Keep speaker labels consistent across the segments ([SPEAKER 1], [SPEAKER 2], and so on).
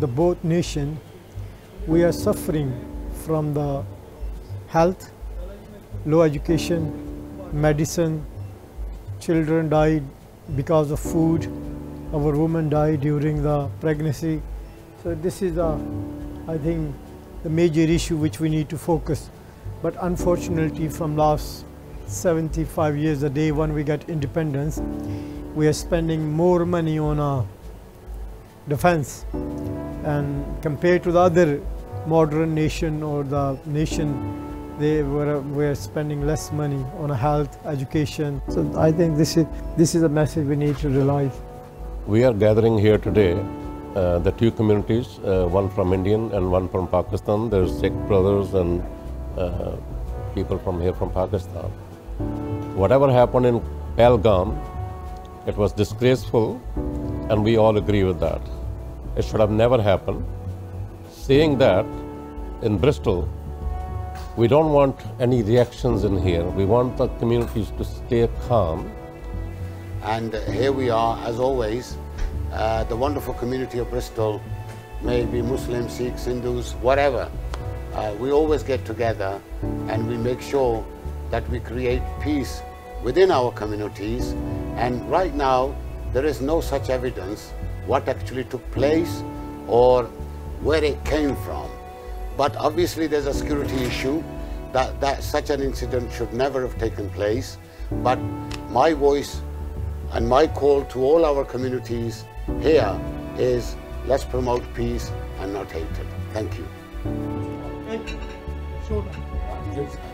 [SPEAKER 1] the both nation, we are suffering from the health, low education, medicine, children died because of food, our women died during the pregnancy. So this is I think the major issue which we need to focus. But unfortunately from last 75 years, the day when we get independence, we are spending more money on defense, and compared to the other modern nation or the nation, they were spending less money on health, education. So I think this is a message we need to realize.
[SPEAKER 2] We are gathering here today, the two communities, one from Indian and one from Pakistan. There's Sikh brothers and people from here from Pakistan. Whatever happened in Pahalgam, it was disgraceful, and we all agree with that. It should have never happened. Saying that, in Bristol, we don't want any reactions in here. We want the communities to stay calm.
[SPEAKER 3] And here we are, as always, the wonderful community of Bristol, maybe Muslims, Sikhs, Hindus, whatever. We always get together and we make sure that we create peace within our communities. And right now, there is no such evidence what actually took place or where it came from. But obviously there's a security issue that such an incident should never have taken place. But my voice and my call to all our communities here is, let's promote peace and not hatred. Thank you.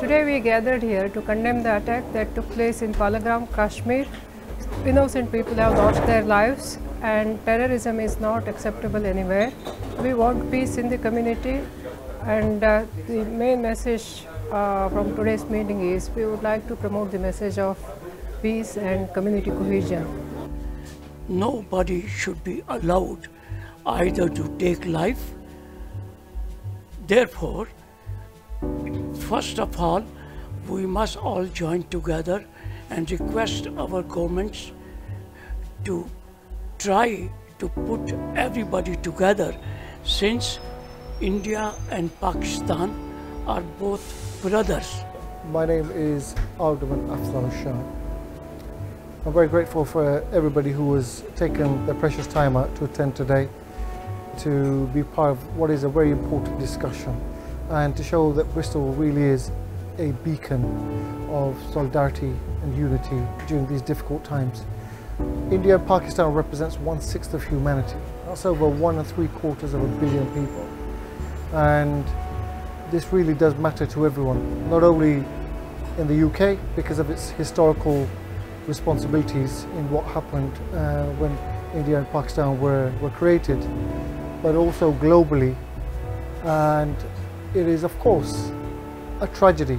[SPEAKER 4] Today we gathered here to condemn the attack that took place in Pahalgam, Kashmir. Innocent people have lost their lives, and terrorism is not acceptable anywhere. We want peace in the community, and the main message from today's meeting is we would like to promote the message of peace and community cohesion.
[SPEAKER 5] Nobody should be allowed either to take life. Therefore, first of all, we must all join together and request our governments to try to put everybody together, since India and Pakistan are both brothers.
[SPEAKER 6] My name is Alderman Afzal Shah. I'm very grateful for everybody who has taken their precious time out to attend today, to be part of what is a very important discussion, and to show that Bristol really is a beacon of solidarity and unity during these difficult times. India and Pakistan represents 1/6 of humanity. That's over 1 3/4 billion people. And this really does matter to everyone, not only in the UK because of its historical responsibilities in what happened when India and Pakistan were created, but also globally. And it is, of course, a tragedy.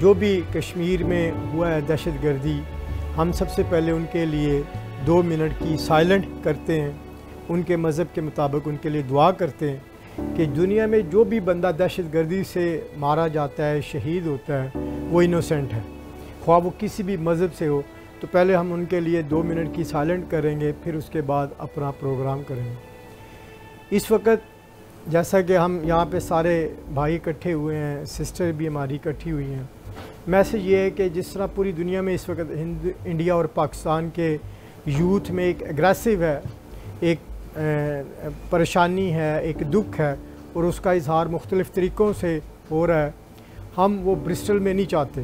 [SPEAKER 1] جو بھی کشمیر میں ہوا ہے دہشت گردی، ہم سب سے پہلے ان کے لیے 2 منٹ کی سائلنٹ کرتے ہیں، ان کے مذہب کے مطابق ان کے لیے دعا کرتے ہیں کہ دنیا میں جو بھی بندہ دہشت گردی سے مارا جاتا ہے، شہید ہوتا ہے، وہ انوسنٹ ہے، خواہ وہ کسی بھی مذہب سے ہو۔ تو پہلے ہم ان کے لیے 2 منٹ کی سائلنٹ کریں گے، پھر اس کے بعد اپنا پروگرام کریں گے۔ اس وقت جیسا کہ ہم یہاں پہ سارے بھائی اکٹھے ہوئے ہیں، سسٹر بھی ہماری اکٹھی ہوئی ہیں، میسیج یہ ہے کہ جس طرح پوری دنیا میں اس وقت انڈیا اور پاکستان کے یوتھ میں ایک اگریسو ہے، ایک پریشانی ہے، ایک دکھ ہے، اور اس کا اظہار مختلف طریقوں سے ہو رہا ہے، ہم وہ برسٹل میں نہیں چاہتے۔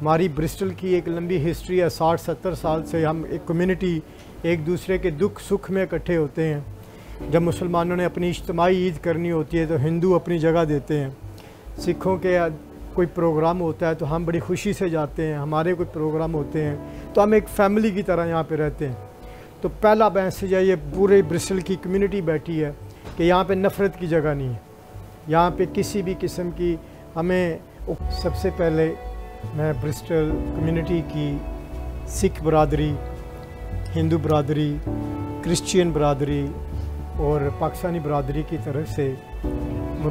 [SPEAKER 1] ہماری برسٹل کی ایک لمبی ہسٹری ہے، 60-70 سال سے ہم ایک کمیونٹی ایک دوسرے کے دکھ سکھ میں اکٹھے ہوتے ہیں۔ جب مسلمانوں نے اپنی اجتماعی عید کرنی ہوتی ہے تو ہندو اپنی جگہ دیتے ہیں، سکھوں کے کوئی پروگرام ہوتا ہے تو ہم بڑی خوشی سے جاتے ہیں، ہمارے کوئی پروگرام ہوتے ہیں تو ہم ایک فیملی کی طرح یہاں پہ رہتے ہیں۔ تو پہلا میسیج ہے، یہ پورے برسٹل کی کمیونٹی بیٹھی ہے کہ یہاں پہ نفرت کی جگہ نہیں ہے، یہاں پہ کسی بھی قسم کی ہمیں سب سے پہلے میں برسٹل کمیونٹی کی سکھ برادری، ہندو برادری، کرسچین برادری اور پاکستانی برادری کی طرف سے،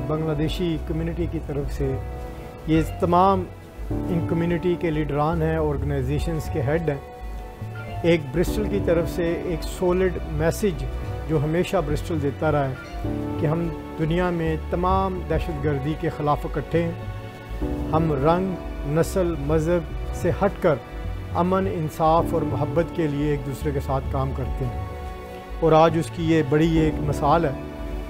[SPEAKER 1] بنگلہ دیشی کمیونٹی کی طرف سے، یہ تمام ان کمیونٹی کے لیڈران ہیں، آرگنائزیشنز کے ہیڈ ہیں، ایک برسٹل کی طرف سے ایک سولڈ میسیج جو ہمیشہ برسٹل دیتا رہا ہے کہ ہم دنیا میں تمام دہشت گردی کے خلاف اکٹھے ہیں، ہم رنگ، نسل، مذہب سے ہٹ کر امن، انصاف اور محبت کے لیے ایک دوسرے کے ساتھ کام کرتے ہیں۔ اور آج اس کی یہ بڑی ایک مثال ہے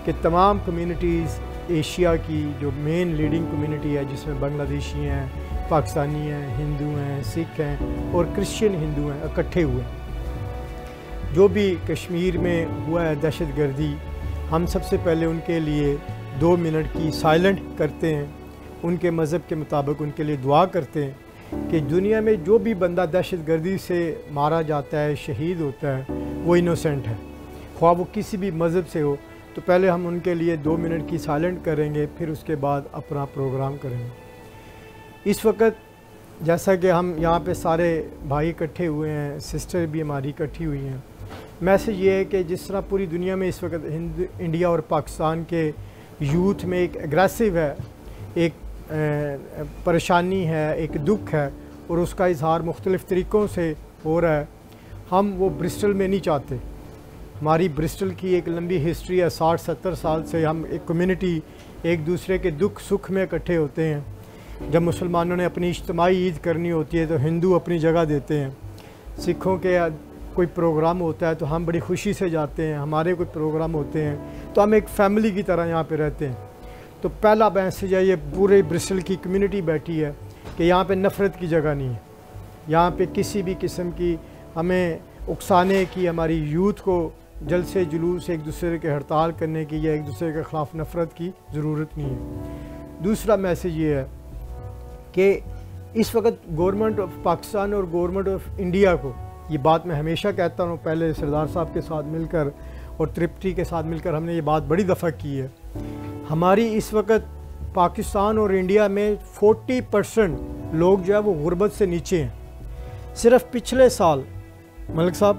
[SPEAKER 1] کہ تمام کمیونٹیز ایشیا کی جو مین لیڈنگ کمیونٹی ہے، جس میں بنگلہ دیشی ہیں، پاکستانی ہیں، ہندو ہیں، سکھ ہیں اور کرسچین ہندو ہیں، اکٹھے ہوئے ہیں۔ جو بھی کشمیر میں ہوا ہے دہشت گردی، ہم سب سے پہلے ان کے لیے 2 منٹ کی سائلنٹ کرتے ہیں، ان کے مذہب کے مطابق ان کے لیے دعا کرتے ہیں کہ دنیا میں جو بھی بندہ دہشت گردی سے مارا جاتا ہے، شہید ہوتا ہے، وہ انوسنٹ ہے، خواہ وہ کسی بھی مذہب سے ہو۔ تو پہلے ہم ان کے لیے 2 منٹ کی سائلنٹ کریں گے، پھر اس کے بعد اپنا پروگرام کریں گے۔ اس وقت جیسا کہ ہم یہاں پہ سارے بھائی اکٹھے ہوئے ہیں، سسٹر بھی ہماری اکٹھی ہوئی ہیں، میسیج یہ ہے کہ جس طرح پوری دنیا میں اس وقت انڈیا اور پاکستان کے یوتھ میں ایک اگریسو ہے، ایک پریشانی ہے، ایک دکھ ہے، اور اس کا اظہار مختلف طریقوں سے ہو رہا ہے، ہم وہ برسٹل میں نہیں چاہتے۔ ہماری برسٹل کی ایک لمبی ہسٹری ہے، 60-70 سال سے ہم ایک کمیونٹی ایک دوسرے کے دکھ سکھ میں اکٹھے ہوتے ہیں۔ جب مسلمانوں نے اپنی اجتماعی عید کرنی ہوتی ہے تو ہندو اپنی جگہ دیتے ہیں، سکھوں کے کوئی پروگرام ہوتا ہے تو ہم بڑی خوشی سے جاتے ہیں، ہمارے کوئی پروگرام ہوتے ہیں تو ہم ایک فیملی کی طرح یہاں پہ رہتے ہیں۔ تو پہلا میسیج ہے، یہ پورے برسٹل کی کمیونٹی بیٹھی ہے کہ یہاں پہ نفرت کی جگہ نہیں ہے، یہاں پہ کسی بھی قسم کی ہمیں اکسانے کی، ہماری یوتھ کو جلسے جلوس ایک دوسرے کے ہڑتال کرنے کی یا ایک دوسرے کے خلاف نفرت کی ضرورت نہیں ہے۔ دوسرا میسیج یہ ہے کہ اس وقت گورنمنٹ آف پاکستان اور گورنمنٹ آف انڈیا کو، یہ بات میں ہمیشہ کہتا ہوں، پہلے سردار صاحب کے ساتھ مل کر اور ترپٹی کے ساتھ مل کر ہم نے یہ بات بڑی دفعہ کی ہے، ہماری اس وقت پاکستان اور انڈیا میں 40% لوگ جو ہے وہ غربت سے نیچے ہیں۔ صرف پچھلے سال ملک صاحب،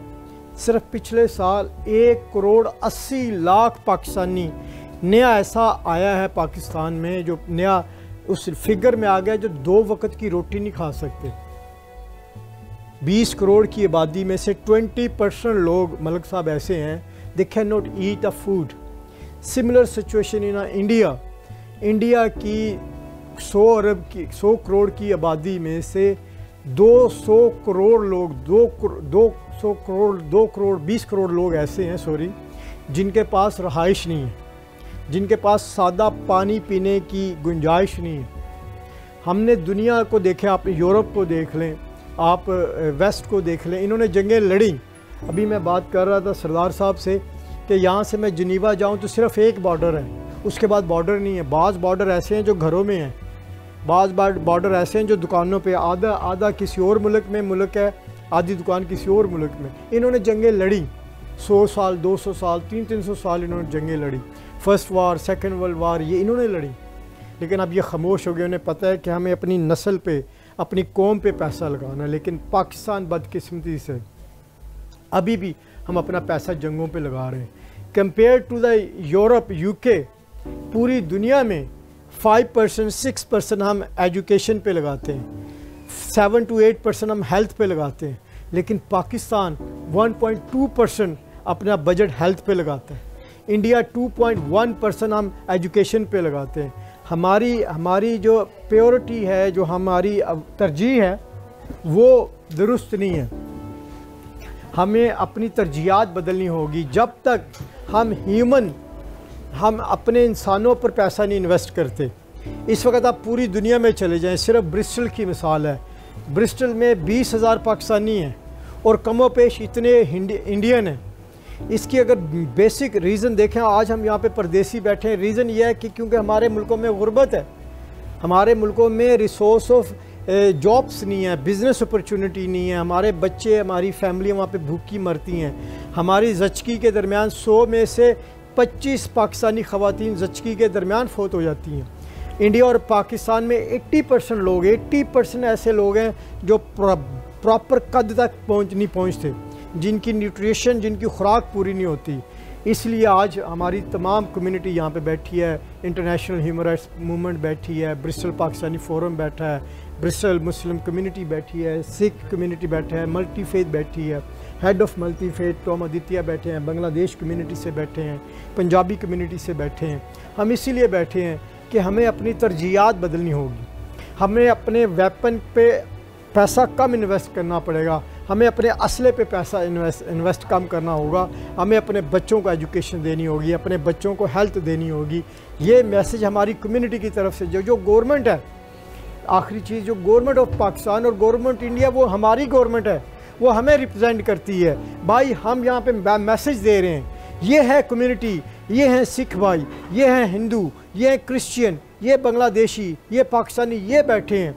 [SPEAKER 1] صرف پچھلے سال 1,80,00,000 پاکستانی نیا ایسا آیا ہے پاکستان میں جو نیا اس فگر میں آ گیا جو 2 وقت کی روٹی نہیں کھا سکتے۔ 20 کروڑ کی آبادی میں سے 20% لوگ ملک صاحب ایسے ہیں they cannot eat a food۔ similar situation in India۔ India کی 100 کروڑ کی آبادی میں سے 200 کروڑ لوگ 2 کروڑ 20 کروڑ لوگ ایسے ہیں جن کے پاس رہائش نہیں ہے، جن کے پاس سادہ پانی پینے کی گنجائش نہیں ہے۔ ہم نے دنیا کو دیکھا، آپ یورپ کو دیکھ لیں، آپ ویسٹ کو دیکھ لیں، انہوں نے جنگیں لڑیں۔ ابھی میں بات کر رہا تھا سردار صاحب سے کہ یہاں سے میں جنیوا جاؤں تو صرف ایک بارڈر ہے، اس کے بعد بارڈر نہیں ہے۔ بعض بارڈر ایسے ہیں جو گھروں میں ہیں، بعض بارڈر ایسے ہیں جو دکانوں پہ، آدھا کسی اور ملک ہے، آدھی دکان کسی اور ملک میں۔ انہوں نے جنگیں لڑیں، 100 سال 200 سال 300 سال انہوں نے جنگیں لڑی، first war, second world war, یہ انہوں نے لڑی۔ لیکن اب یہ خاموش ہو گئے. انہیں پتہ ہے کہ ہمیں اپنی نسل پہ اپنی قوم پہ پیسہ لگانا ہے. لیکن پاکستان بدقسمتی سے ابھی بھی ہم اپنا پیسہ جنگوں پہ لگا رہے ہیں. Compare to the Europe UK پوری دنیا میں 5% 6% ہم ایجوکیشن پہ لگاتے ہیں, 7 to 8% ہم ہیلتھ پہ لگاتے ہیں. لیکن پاکستان 1.2% اپنا بجٹ ہیلتھ پہ لگاتا ہے. انڈیا 2.1% ہم ایجوکیشن پہ لگاتے ہیں. ہماری جو پیورٹی ہے, جو ہماری ترجیح ہے, وہ درست نہیں ہے. ہمیں اپنی ترجیحات بدلنی ہوگی. جب تک ہم اپنے انسانوں پر پیسہ نہیں انویسٹ کرتے. اس وقت آپ پوری دنیا میں چلے جائیں, صرف برسٹل کی مثال ہے, برسٹل میں 20,000 پاکستانی ہیں اور کم و بیش اتنے انڈین ہیں. اس کی اگر بیسک ریزن دیکھیں, آج ہم یہاں پہ پردیسی بیٹھے ہیں, ریزن یہ ہے کہ کیونکہ ہمارے ملکوں میں غربت ہے, ہمارے ملکوں میں ریسورس آف جابس نہیں ہے, بزنس اپرچونٹی نہیں ہے. ہمارے بچے, ہماری فیملی وہاں پہ بھوکی مرتی ہیں. ہماری زچگی کے درمیان 100 میں سے 25 پاکستانی خواتین زچگی کے درمیان فوت ہو جاتی ہیں. انڈیا اور پاکستان میں 80% لوگ 80% ایسے لوگ ہیں جو پراپر قد تک نہیں پہنچتے, جن کی نیوٹریشن, جن کی خوراک پوری نہیں ہوتی. اس لیے آج ہماری تمام کمیونٹی یہاں پہ بیٹھی ہے. انٹرنیشنل ہیومن رائٹس موومنٹ بیٹھی ہے, برسٹل پاکستانی فورم بیٹھا ہے, برسٹل مسلم کمیونٹی بیٹھی ہے, سکھ کمیونٹی بیٹھا ہے, ملٹی فیتھ بیٹھی ہے, ہیڈ آف ملٹی فیتھ ٹام آدتیہ بیٹھے ہیں, بنگلہ دیش کمیونٹی سے بیٹھے ہیں, پنجابی کمیونٹی سے بیٹھے ہیں. ہم اسی لیے بیٹھے ہیں کہ ہمیں اپنی ترجیحات بدلنی ہوگی. ہمیں اپنے ویپن پہ پیسہ کم انویسٹ کرنا پڑے گا. ہمیں اپنے اسلحے پہ پیسہ انویسٹ کم کرنا ہوگا. ہمیں اپنے بچوں کو ایجوکیشن دینی ہوگی, اپنے بچوں کو ہیلتھ دینی ہوگی. یہ میسج ہماری کمیونٹی کی طرف سے جو گورنمنٹ ہے, آخری چیز, جو گورنمنٹ آف پاکستان اور گورنمنٹ انڈیا, وہ ہماری گورنمنٹ ہے, وہ ہمیں ریپرزینٹ کرتی ہے. بھائی ہم یہاں پہ میسج دے رہے ہیں, یہ ہے کمیونٹی, یہ ہیں سکھ بھائی, یہ ہیں ہندو, یہ ہیں کرسچین, یہ بنگلہ دیشی, یہ پاکستانی, یہ بیٹھے ہیں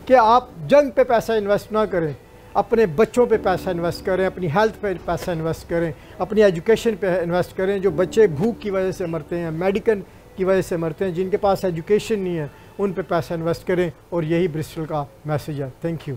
[SPEAKER 1] کہ آپ جنگ پہ پیسہ انویسٹ نہ کریں, اپنے بچوں پہ پیسہ انویسٹ کریں, اپنی ہیلتھ پہ پیسہ انویسٹ کریں, اپنی ایجوکیشن پہ انویسٹ کریں. جو بچے بھوک کی وجہ سے مرتے ہیں, میڈیکل کی وجہ سے مرتے ہیں, جن کے پاس ایجوکیشن نہیں ہے, ان پہ پیسہ انویسٹ کریں. اور یہی برسٹل کا میسج ہے. Thank you.